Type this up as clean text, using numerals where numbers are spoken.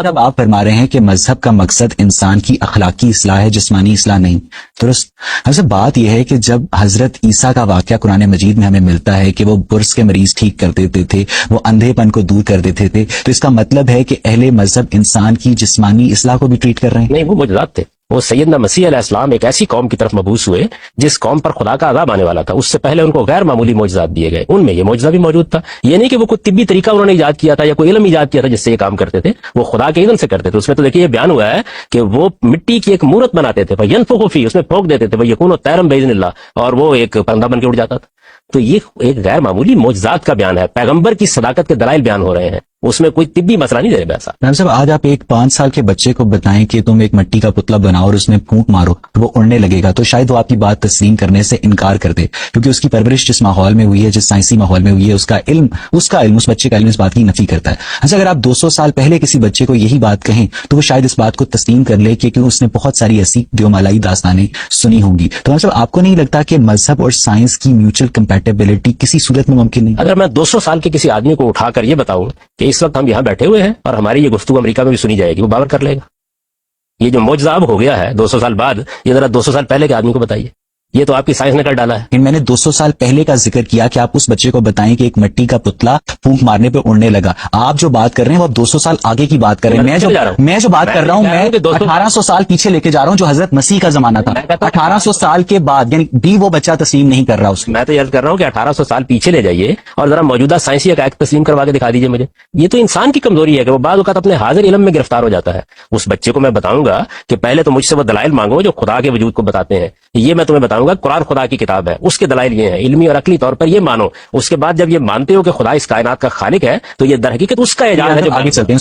اب آپ فرما رہے ہیں کہ مذہب کا مقصد انسان کی اخلاقی اصلاح ہے، جسمانی اصلاح نہیں، درست؟ حضرت بات یہ ہے کہ جب حضرت عیسیٰ کا واقعہ قرآن مجید میں ہمیں ملتا ہے کہ وہ برص کے مریض ٹھیک کر دیتے تھے، وہ اندھے پن کو دور کر دیتے تھے، تو اس کا مطلب ہے کہ اہل مذہب انسان کی جسمانی اصلاح کو بھی ٹریٹ کر رہے ہیں؟ نہیں، وہ معجزات تھے. وہ سیدنا مسیح علیہ السلام ایک ایسی قوم کی طرف مبعوث ہوئے جس قوم پر خدا کا عذاب آنے والا تھا. اس سے پہلے ان کو غیر معمولی معجزات دیے گئے، ان میں یہ معجزہ بھی موجود تھا. یہ نہیں کہ وہ کوئی طبی طریقہ انہوں نے ایجاد کیا تھا یا کوئی علم ایجاد کیا تھا جس سے یہ کام کرتے تھے، وہ خدا کے اذن سے کرتے تھے. اس میں تو دیکھیے یہ بیان ہوا ہے کہ وہ مٹی کی ایک مورت بناتے تھے، ينفخ فيه، اس میں پھونک دیتے تھے، وَيَكُونُ طَيْرًا بِإِذْنِ اللَّهِ، اور وہ ایک پرندہ بن کے اڑ جاتا تھا. تو یہ ایک غیر معمولی معجزات کا بیان ہے، پیغمبر کی صداقت کے دلائل بیان ہو رہے ہیں، اس میں کوئی طبی مسئلہ نہیں دے رہے. ایسا رحم صاحب، آج آپ ایک 5 سال کے بچے کو بتائیں کہ تم ایک مٹی کا پتلا بناؤ اور اس میں پھونک مارو تو وہ اڑنے لگے گا، تو شاید وہ آپ کی بات تسلیم کرنے سے انکار کر دے، کیونکہ اس کی پرورش جس ماحول میں ہوئی ہے، جس سائنسی ماحول میں ہوئی ہے، اس کا علم اس بچے کا علم اس بات کی نفی کرتا ہے. اچھا، اگر آپ 200 سال پہلے کسی بچے کو یہی بات کہیں تو وہ شاید اس بات کو تسلیم کر لے کہ اس نے بہت ساری ایسی دیومالائی داستانیں سنی ہوں گی. تو مطلب آپ کو نہیں لگتا کہ مذہب اور سائنس کی میوچل کمپیٹیبلٹی کسی صورت میں ممکن نہیں؟ اگر میں 200 سال کے کسی آدمی کو اٹھا کر یہ بتاؤں کہ اس وقت ہم یہاں بیٹھے ہوئے ہیں اور ہماری یہ گفتگو امریکہ میں بھی سنی جائے گی، وہ باور کر لے گا؟ یہ جو معجزہ اب ہو گیا ہے 200 سال بعد، یہ ذرا 200 سال پہلے کے آدمی کو بتائیے. یہ تو آپ کی سائنس نے کر ڈالا ہے. میں نے 200 سال پہلے کا ذکر کیا کہ آپ اس بچے کو بتائیں کہ ایک مٹی کا پتلا پھونک مارنے پہ اڑنے لگا. آپ جو بات کر رہے ہیں وہ 200 سال آگے کی بات کر رہے ہیں. میں جو بات کر رہا ہوں میں 1800 سال پیچھے لے کے جا رہا ہوں، جو حضرت مسیح کا زمانہ تھا. 1800 سال کے بعد یعنی بھی وہ بچہ تسلیم نہیں کر رہا. اس میں تو یاد کر رہا ہوں کہ 1800 سال پیچھے لے جائیے اور ذرا موجودہ سائنسی حقائق تسلیم کروا کے دکھا دیجیے مجھے. یہ تو انسان کی کمزوری ہے کہ وہ بعض اوقات اپنے حاضر علم میں گرفتار ہو جاتا ہے. اس بچے کو میں بتاؤں گا کہ پہلے تو مجھ سے وہ دلائل مانگو جو خدا کے وجود کو بتاتے ہیں. یہ میں تمہیں بتاؤں گا قرآن خدا کی کتاب ہے، اس کے دلائل یہ ہیں، علمی اور عقلی طور پر یہ مانو. اس کے بعد جب یہ مانتے ہو کہ خدا اس کائنات کا خالق ہے تو یہ در حقیقت اس کا اعجاز ہے جو آگے چلتے ہیں.